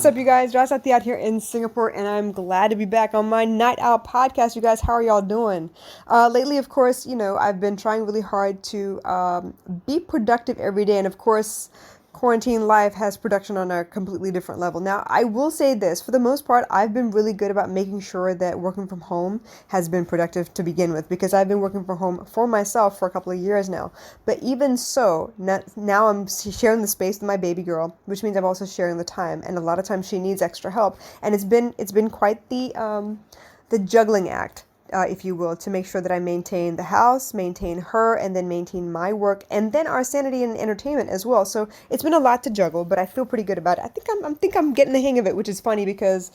What's up, you guys? Rasati out here in Singapore, and I'm glad to be back on my Night Out podcast. You guys, how are y'all doing? Lately, of course, I've been trying really hard to be productive every day, and of course, quarantine life has production on a completely different level. Now, I will say this, for the most part, I've been really good about making sure that working from home has been productive to begin with, because I've been working from home for myself for a couple of years now. But even so, now I'm sharing the space with my baby girl, which means I'm also sharing the time, and a lot of times she needs extra help, and it's been quite the juggling act, if you will, to make sure that I maintain the house, maintain her, and then maintain my work, and then our sanity and entertainment as well. So it's been a lot to juggle, but I feel pretty good about it. I think I'm getting the hang of it, which is funny because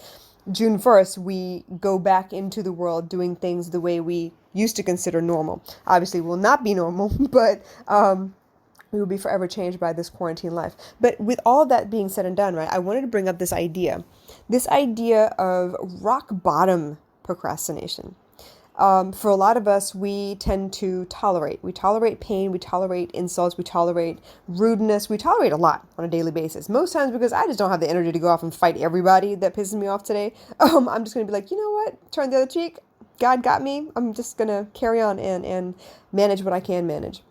June 1st we go back into the world doing things the way we used to consider normal. Obviously, will not be normal, but we will be forever changed by this quarantine life. But with all that being said and done, right, I wanted to bring up this idea of rock bottom procrastination. For a lot of us, we tend to tolerate. We tolerate pain, we tolerate insults, we tolerate rudeness, we tolerate a lot on a daily basis. Most times because I just don't have the energy to go off and fight everybody that pisses me off today. I'm just going to be like, you know what? Turn the other cheek. God got me. I'm just going to carry on and manage what I can manage.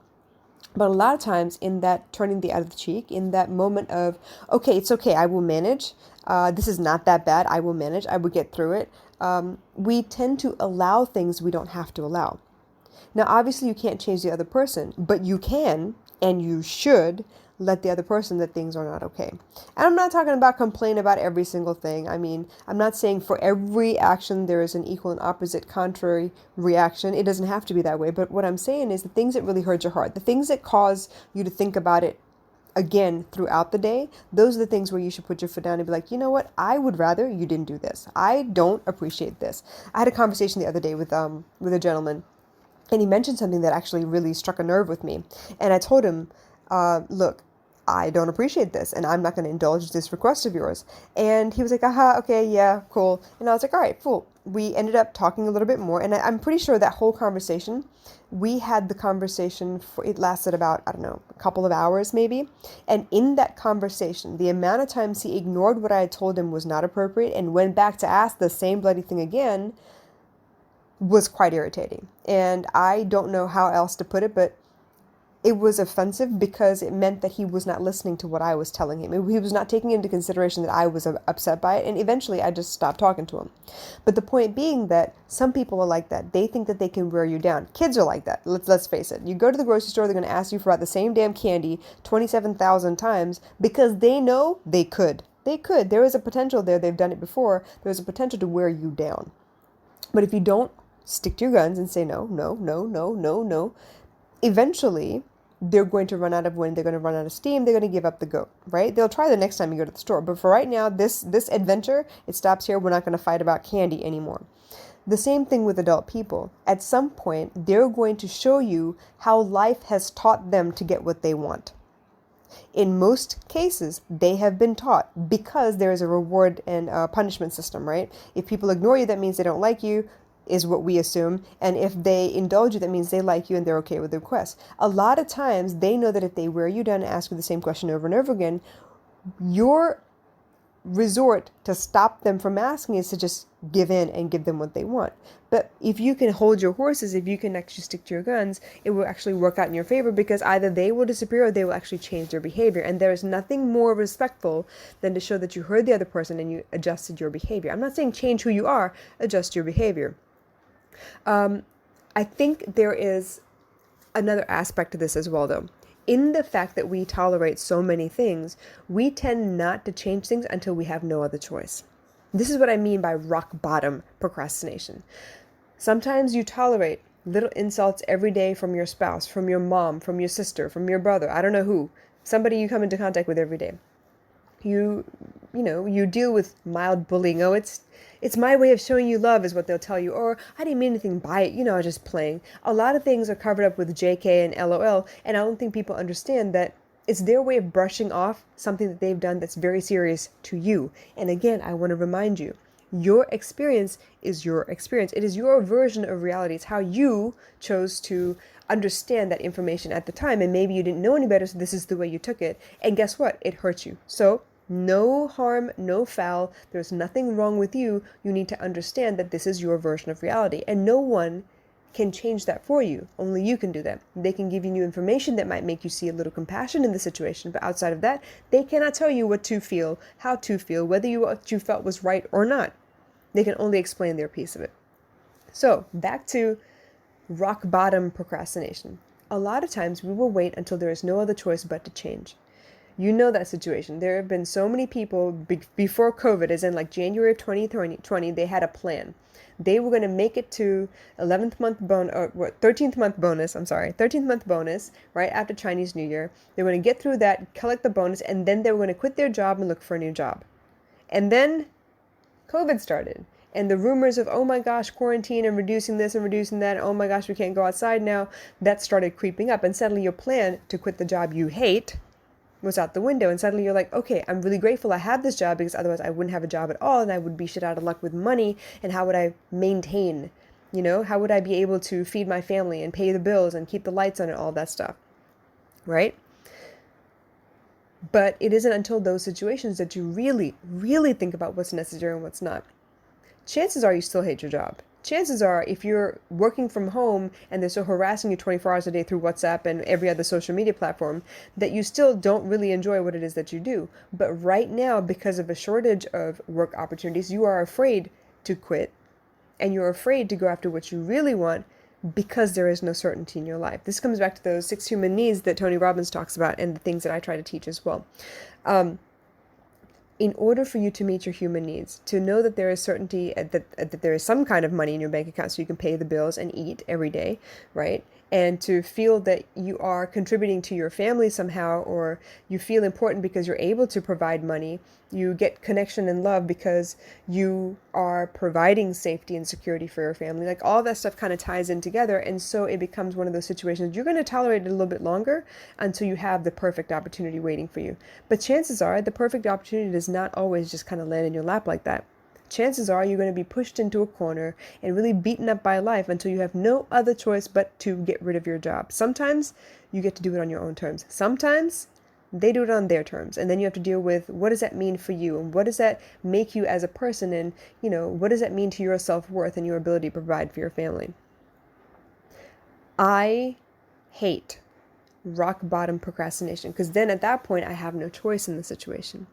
But a lot of times in that turning the other cheek, in that moment of, okay, it's okay, I will manage. This is not that bad. I will manage. I will get through it. We tend to allow things we don't have to allow. Now, obviously, you can't change the other person, but you can and you should let the other person that things are not okay. And I'm not talking about complain about every single thing. I mean, I'm not saying for every action there is an equal and opposite contrary reaction. It doesn't have to be that way. But what I'm saying is the things that really hurt your heart, the things that cause you to think about it again throughout the day, those are the things where you should put your foot down and be like, you know what, I would rather you didn't do this. I don't appreciate this. I had a conversation the other day with a gentleman, and he mentioned something that actually really struck a nerve with me. And I told him, look, I don't appreciate this, and I'm not going to indulge this request of yours. And he was like, aha, okay, yeah, cool. And I was like, all right, cool. We ended up talking a little bit more, and I'm pretty sure that whole conversation, we had the conversation for, it lasted about, I don't know, a couple of hours maybe. And in that conversation, the amount of times he ignored what I had told him was not appropriate and went back to ask the same bloody thing again was quite irritating. And I don't know how else to put it, but it was offensive because it meant that he was not listening to what I was telling him. He was not taking into consideration that I was upset by it. And eventually I just stopped talking to him. But the point being that some people are like that. They think that they can wear you down. Kids are like that. Let's face it. You go to the grocery store, they're going to ask you for the same damn candy 27,000 times because they know they could. They could. There is a potential there. They've done it before. There's a potential to wear you down. But if you don't stick to your guns and say no, no, no, no, no, no, eventually they're going to run out of wind, they're going to run out of steam, they're going to give up the goat, right? They'll try the next time you go to the store. But for right now, this adventure, it stops here. We're not going to fight about candy anymore. The same thing with adult people. At some point, they're going to show you how life has taught them to get what they want. In most cases, they have been taught because there is a reward and punishment system, right? If people ignore you, that means they don't like you, is what we assume. And if they indulge you, that means they like you and they're okay with the request. A lot of times they know that if they wear you down and ask you the same question over and over again, your resort to stop them from asking is to just give in and give them what they want. But if you can hold your horses, if you can actually stick to your guns, it will actually work out in your favor because either they will disappear or they will actually change their behavior. And there is nothing more respectful than to show that you heard the other person and you adjusted your behavior. I'm not saying change who you are, adjust your behavior. I think there is another aspect to this as well, though. In the fact that we tolerate so many things, we tend not to change things until we have no other choice. This is what I mean by rock bottom procrastination. Sometimes you tolerate little insults every day from your spouse, from your mom, from your sister, from your brother, I don't know who, somebody you come into contact with every day. You deal with mild bullying. Oh, it's my way of showing you love is what they'll tell you. Or I didn't mean anything by it. I'm just playing. A lot of things are covered up with JK and LOL. And I don't think people understand that it's their way of brushing off something that they've done that's very serious to you. And again, I want to remind you, your experience is your experience. It is your version of reality. It's how you chose to understand that information at the time. And maybe you didn't know any better, so this is the way you took it. And guess what? It hurt you. So No harm, no foul. There's nothing wrong with you. You need to understand that this is your version of reality. And no one can change that for you. Only you can do that. They can give you new information that might make you see a little compassion in the situation. But outside of that, they cannot tell you what to feel, how to feel, whether what you felt was right or not. They can only explain their piece of it. So back to rock bottom procrastination. A lot of times we will wait until there is no other choice but to change. You know that situation. There have been so many people before COVID, as in like January of 2020, they had a plan. They were going to make it to 11th month bonus, or what, 13th month bonus, 13th month bonus, right after Chinese New Year. They were going to get through that, collect the bonus, and then they were going to quit their job and look for a new job. And then COVID started. And the rumors of, oh my gosh, quarantine and reducing this and reducing that, oh my gosh, we can't go outside now, that started creeping up. And suddenly your plan to quit the job you hate was out the window. And suddenly you're like, okay, I'm really grateful I have this job because otherwise I wouldn't have a job at all and I would be shit out of luck with money. And how would I maintain, how would I be able to feed my family and pay the bills and keep the lights on and all that stuff, right? But it isn't until those situations that you really, really think about what's necessary and what's not. Chances are you still hate your job. Chances are, if you're working from home and they're still harassing you 24 hours a day through WhatsApp and every other social media platform, that you still don't really enjoy what it is that you do. But right now, because of a shortage of work opportunities, you are afraid to quit and you're afraid to go after what you really want because there is no certainty in your life. This comes back to those 6 human needs that Tony Robbins talks about and the things that I try to teach as well. In order for you to meet your human needs, to know that there is certainty, that there is some kind of money in your bank account so you can pay the bills and eat every day, right? And to feel that you are contributing to your family somehow, or you feel important because you're able to provide money, you get connection and love because you are providing safety and security for your family. Like all that stuff kind of ties in together. And so it becomes one of those situations you're going to tolerate it a little bit longer until you have the perfect opportunity waiting for you. But chances are the perfect opportunity does not always just kind of land in your lap like that. Chances are you're going to be pushed into a corner and really beaten up by life until you have no other choice but to get rid of your job. Sometimes you get to do it on your own terms. Sometimes they do it on their terms. And then you have to deal with, what does that mean for you? And what does that make you as a person? And, what does that mean to your self-worth and your ability to provide for your family? I hate rock bottom procrastination because then at that point I have no choice in the situation.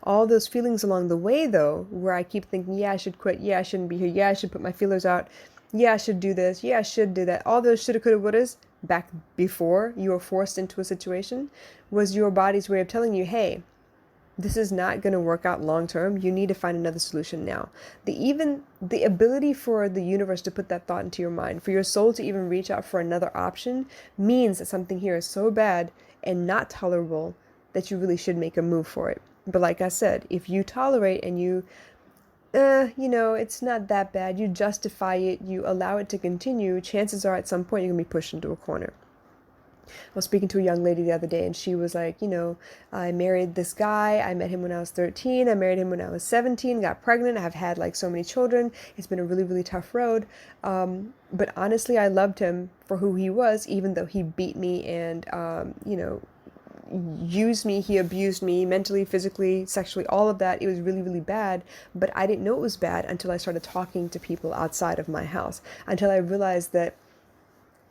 All those feelings along the way, though, where I keep thinking, yeah, I should quit, yeah, I shouldn't be here, yeah, I should put my feelers out, yeah, I should do this, yeah, I should do that, all those shoulda, coulda, wouldas back before you were forced into a situation was your body's way of telling you, hey, this is not going to work out long term. You need to find another solution now. The ability for the universe to put that thought into your mind, for your soul to even reach out for another option, means that something here is so bad and not tolerable that you really should make a move for it. But like I said, if you tolerate and you, it's not that bad, you justify it, you allow it to continue, chances are at some point you're going to be pushed into a corner. I was speaking to a young lady the other day and she was like, I married this guy. I met him when I was 13. I married him when I was 17, got pregnant. I've had like so many children. It's been a really, really tough road. But honestly, I loved him for who he was, even though he beat me and, used me, he abused me mentally, physically, sexually, all of that. It was really, really bad. But I didn't know it was bad until I started talking to people outside of my house, until I realized that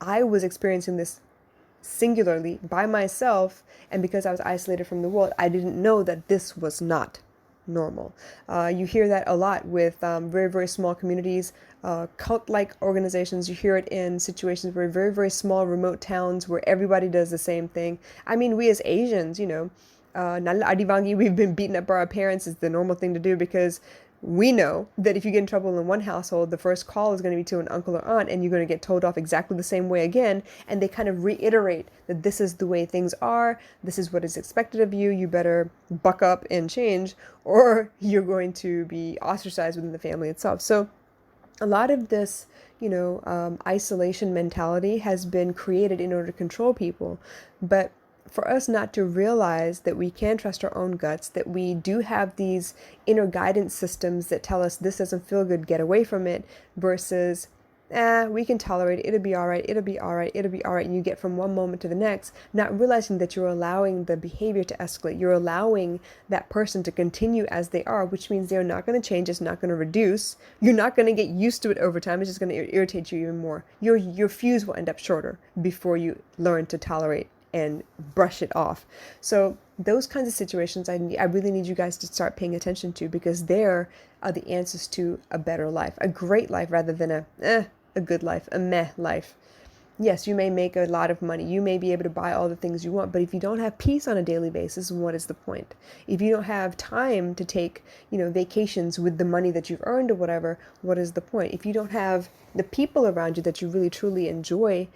I was experiencing this singularly by myself, and because I was isolated from the world, I didn't know that this was not normal. You hear that a lot with very, very small communities, cult-like organizations. You hear it in situations where very, very small remote towns where everybody does the same thing. I mean, we as Asians, Nalala Adivangi, we've been beaten up by our parents is the normal thing to do because we know that if you get in trouble in one household, the first call is going to be to an uncle or aunt, and you're going to get told off exactly the same way again. And they kind of reiterate that this is the way things are. This is what is expected of you. You better buck up and change, or you're going to be ostracized within the family itself. So a lot of this, isolation mentality has been created in order to control people. But for us not to realize that we can trust our own guts, that we do have these inner guidance systems that tell us this doesn't feel good, get away from it, versus We can tolerate it. It'll be all right. It'll be all right. It'll be all right. And you get from one moment to the next, not realizing that you're allowing the behavior to escalate. You're allowing that person to continue as they are, which means they're not going to change. It's not going to reduce. You're not going to get used to it over time. It's just going to irritate you even more. Your fuse will end up shorter before you learn to tolerate and brush it off. So those kinds of situations I really need you guys to start paying attention to, because there are the answers to a better life, a great life rather than a good life, a meh life. Yes, you may make a lot of money. You may be able to buy all the things you want, but if you don't have peace on a daily basis, what is the point? If you don't have time to take, vacations with the money that you've earned or whatever, what is the point? If you don't have the people around you that you really truly enjoy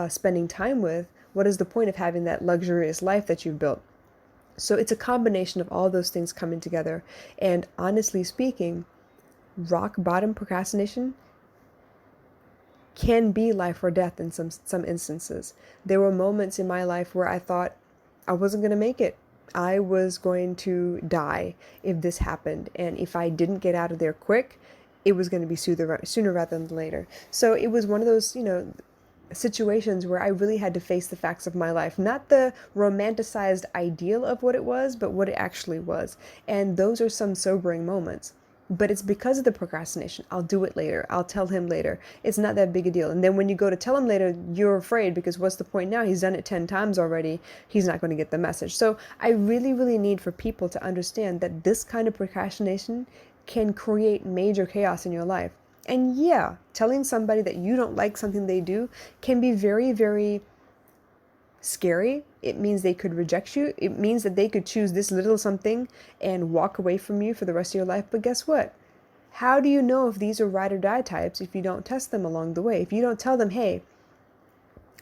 spending time with, what is the point of having that luxurious life that you've built? So it's a combination of all those things coming together. And honestly speaking, rock bottom procrastination can be life or death in some instances. There were moments in my life where I thought I wasn't going to make it. I was going to die if this happened. And if I didn't get out of there quick, it was going to be sooner rather than later. So it was one of those, situations where I really had to face the facts of my life, not the romanticized ideal of what it was, but what it actually was. And those are some sobering moments. But it's because of the procrastination. I'll do it later. I'll tell him later. It's not that big a deal. And then when you go to tell him later, you're afraid, because what's the point now? He's done it 10 times already. He's not going to get the message. So I really, really need for people to understand that this kind of procrastination can create major chaos in your life. And yeah, telling somebody that you don't like something they do can be very, very scary. It means they could reject you. It means that they could choose this little something and walk away from you for the rest of your life. But guess what? How do you know if these are ride or die types if you don't test them along the way? If you don't tell them, hey,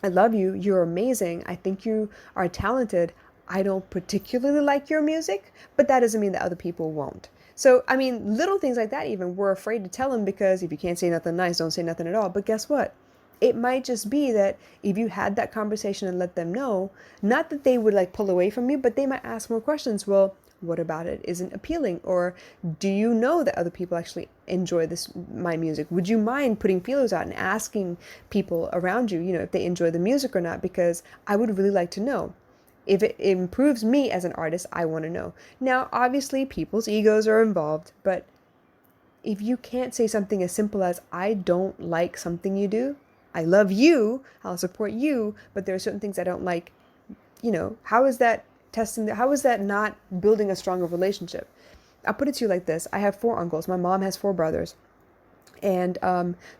I love you, you're amazing, I think you are talented, I don't particularly like your music, but that doesn't mean that other people won't. So, little things like that even, we're afraid to tell them because if you can't say nothing nice, don't say nothing at all. But guess what? It might just be that if you had that conversation and let them know, not that they would pull away from you, but they might ask more questions. Well, what about it isn't appealing? Or do you know that other people actually enjoy my music? Would you mind putting feelers out and asking people around you, if they enjoy the music or not? Because I would really like to know. If it improves me as an artist, I want to know. Now, obviously, people's egos are involved, but if you can't say something as simple as, I don't like something you do, I love you, I'll support you, but there are certain things I don't like, how is that how is that not building a stronger relationship? I'll put it to you like this. I have 4 uncles. My mom has 4 brothers. And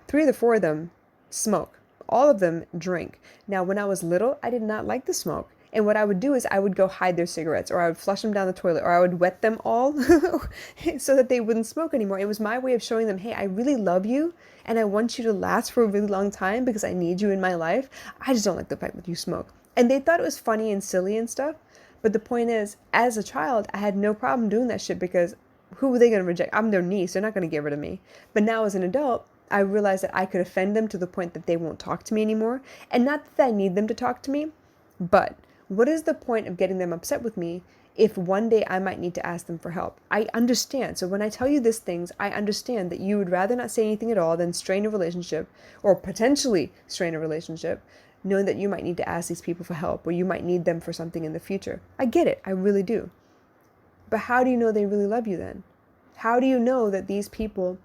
3 of the 4 of them smoke. All of them drink. Now, when I was little, I did not like the smoke. And what I would do is I would go hide their cigarettes, or I would flush them down the toilet, or I would wet them all so that they wouldn't smoke anymore. It was my way of showing them, hey, I really love you and I want you to last for a really long time because I need you in my life. I just don't like the fact that you smoke. And they thought it was funny and silly and stuff. But the point is, as a child, I had no problem doing that shit because who were they going to reject? I'm their niece. They're not going to get rid of me. But now as an adult, I realized that I could offend them to the point that they won't talk to me anymore. And not that I need them to talk to me, but what is the point of getting them upset with me if one day I might need to ask them for help? I understand. So when I tell you these things, I understand that you would rather not say anything at all than strain a relationship, or potentially strain a relationship, knowing that you might need to ask these people for help, or you might need them for something in the future. I get it. I really do. But how do you know they really love you then? How do you know that these people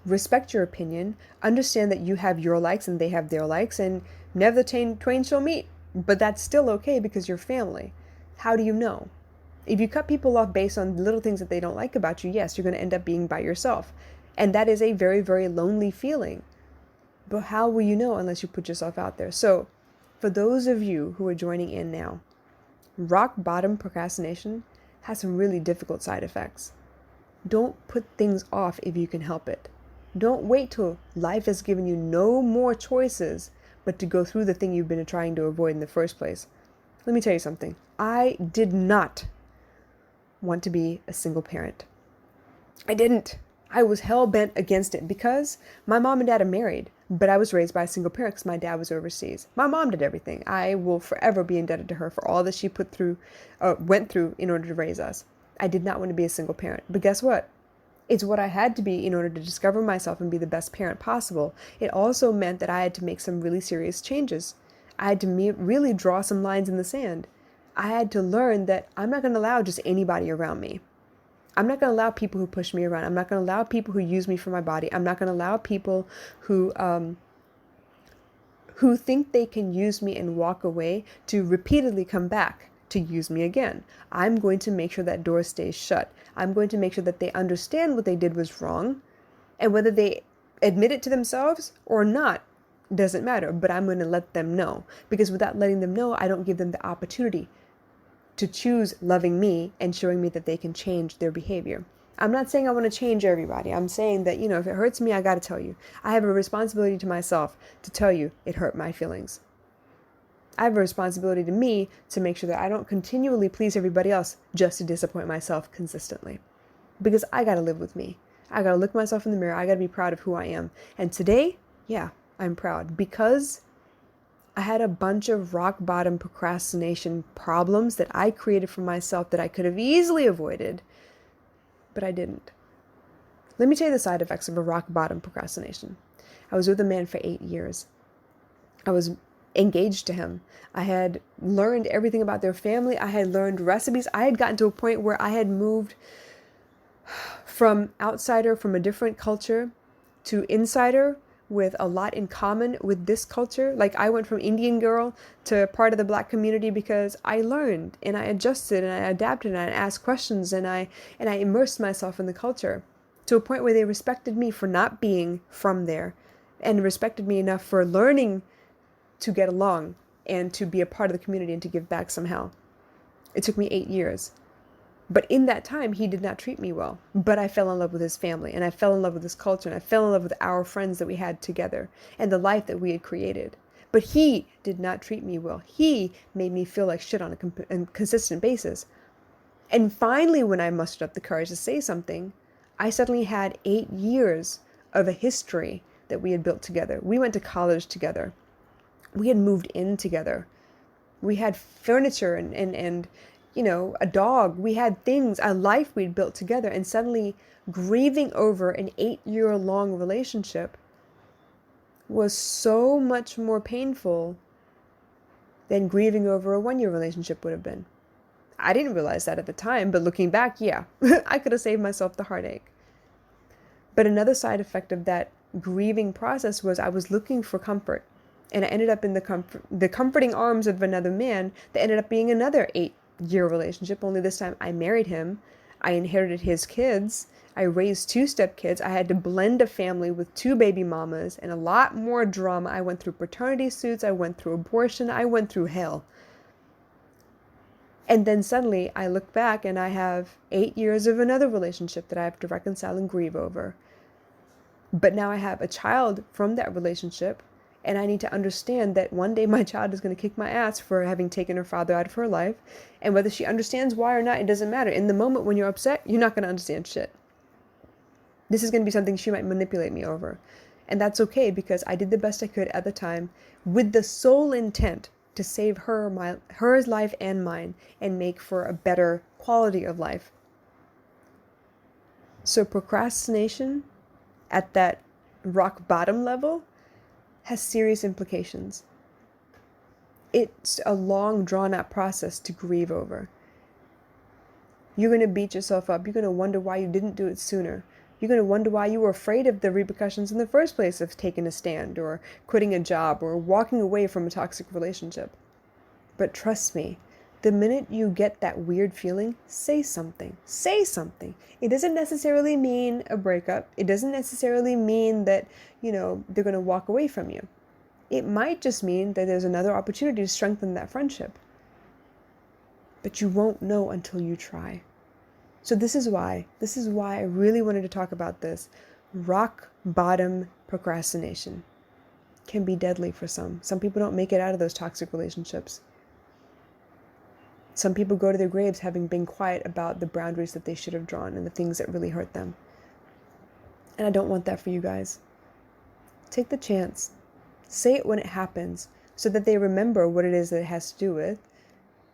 respect your opinion, understand that you have your likes and they have their likes, and never the twain shall meet? But that's still okay because you're family. How do you know? If you cut people off based on little things that they don't like about you, yes, you're going to end up being by yourself. And that is a very, very lonely feeling. But how will you know unless you put yourself out there? So for those of you who are joining in now, rock bottom procrastination has some really difficult side effects. Don't put things off if you can help it. Don't wait till life has given you no more choices but to go through the thing you've been trying to avoid in the first place. Let me tell you something. I did not want to be a single parent. I didn't. I was hell-bent against it because my mom and dad are married, but I was raised by a single parent because my dad was overseas. My mom did everything. I will forever be indebted to her for all that she went through in order to raise us. I did not want to be a single parent. But guess what? It's what I had to be in order to discover myself and be the best parent possible. It also meant that I had to make some really serious changes. I had to really draw some lines in the sand. I had to learn that I'm not going to allow just anybody around me. I'm not going to allow people who push me around. I'm not going to allow people who use me for my body. I'm not going to allow people who think they can use me and walk away to repeatedly come back to use me again. I'm going to make sure that door stays shut. I'm going to make sure that they understand what they did was wrong, and whether they admit it to themselves or not doesn't matter, but I'm going to let them know, because without letting them know, I don't give them the opportunity to choose loving me and showing me that they can change their behavior. I'm not saying I want to change everybody. I'm saying that, if it hurts me, I got to tell you. I have a responsibility to myself to tell you it hurt my feelings. I have a responsibility to me to make sure that I don't continually please everybody else just to disappoint myself consistently. Because I got to live with me. I got to look myself in the mirror. I got to be proud of who I am. And today, yeah, I'm proud because I had a bunch of rock bottom procrastination problems that I created for myself that I could have easily avoided, but I didn't. Let me tell you the side effects of a rock bottom procrastination. I was with a man for 8 years. I was engaged to him. I had learned everything about their family. I had learned recipes. I had gotten to a point where I had moved from outsider, from a different culture, to insider with a lot in common with this culture. Like, I went from Indian girl to part of the Black community because I learned and I adjusted and I adapted and I asked questions and I immersed myself in the culture to a point where they respected me for not being from there and respected me enough for learning to get along and to be a part of the community and to give back somehow. It took me 8 years. But in that time, he did not treat me well. But I fell in love with his family, and I fell in love with his culture, and I fell in love with our friends that we had together and the life that we had created. But he did not treat me well. He made me feel like shit on a consistent basis. And finally, when I mustered up the courage to say something, I suddenly had 8 years of a history that we had built together. We went to college together. We had moved in together. We had furniture and a dog. We had things, a life we'd built together, and suddenly grieving over an 8-year-long relationship was so much more painful than grieving over a 1-year relationship would have been. I didn't realize that at the time, but looking back, yeah, I could have saved myself the heartache. But another side effect of that grieving process was I was looking for comfort, and I ended up in the comforting arms of another man that ended up being another 8-year relationship, only this time I married him. I inherited his kids. I raised 2 stepkids. I had to blend a family with 2 baby mamas and a lot more drama. I went through paternity suits. I went through abortion. I went through hell. And then suddenly I look back and I have 8 years of another relationship that I have to reconcile and grieve over. But now I have a child from that relationship, and I need to understand that one day my child is going to kick my ass for having taken her father out of her life. And whether she understands why or not, it doesn't matter. In the moment when you're upset, you're not going to understand shit. This is going to be something she might manipulate me over. And that's okay, because I did the best I could at the time with the sole intent to save her life and mine and make for a better quality of life. So procrastination at that rock bottom level has serious implications. It's a long, drawn-out process to grieve over. You're going to beat yourself up. You're going to wonder why you didn't do it sooner. You're going to wonder why you were afraid of the repercussions in the first place of taking a stand or quitting a job or walking away from a toxic relationship. But trust me, the minute you get that weird feeling, say something. Say something. It doesn't necessarily mean a breakup. It doesn't necessarily mean that, they're going to walk away from you. It might just mean that there's another opportunity to strengthen that friendship. But you won't know until you try. So this is why I really wanted to talk about this. Rock bottom procrastination can be deadly for some. Some people don't make it out of those toxic relationships. Some people go to their graves having been quiet about the boundaries that they should have drawn and the things that really hurt them. And I don't want that for you guys. Take the chance. Say it when it happens so that they remember what it is that it has to do with.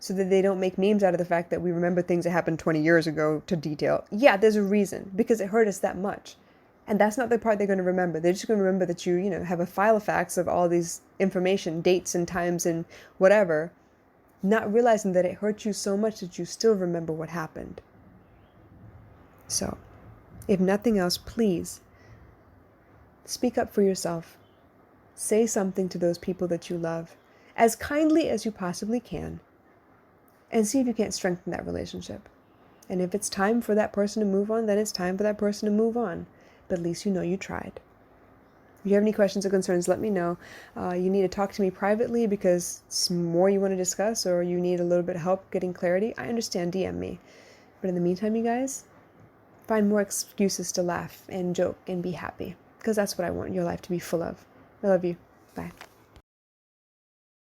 so that they don't make memes out of the fact that we remember things that happened 20 years ago to detail. Yeah, there's a reason, because it hurt us that much. And that's not the part they're going to remember. They're just going to remember that you know, have a file of facts of all these information, dates and times and whatever, not realizing that it hurt you so much that you still remember what happened. So, if nothing else, please speak up for yourself. Say something to those people that you love as kindly as you possibly can, and see if you can't strengthen that relationship. And if it's time for that person to move on, then it's time for that person to move on. But at least you know you tried. If you have any questions or concerns, let me know. You need to talk to me privately because it's more you want to discuss, or you need a little bit of help getting clarity. I understand, DM me. But in the meantime, you guys, find more excuses to laugh and joke and be happy, because that's what I want your life to be full of. I love you. Bye.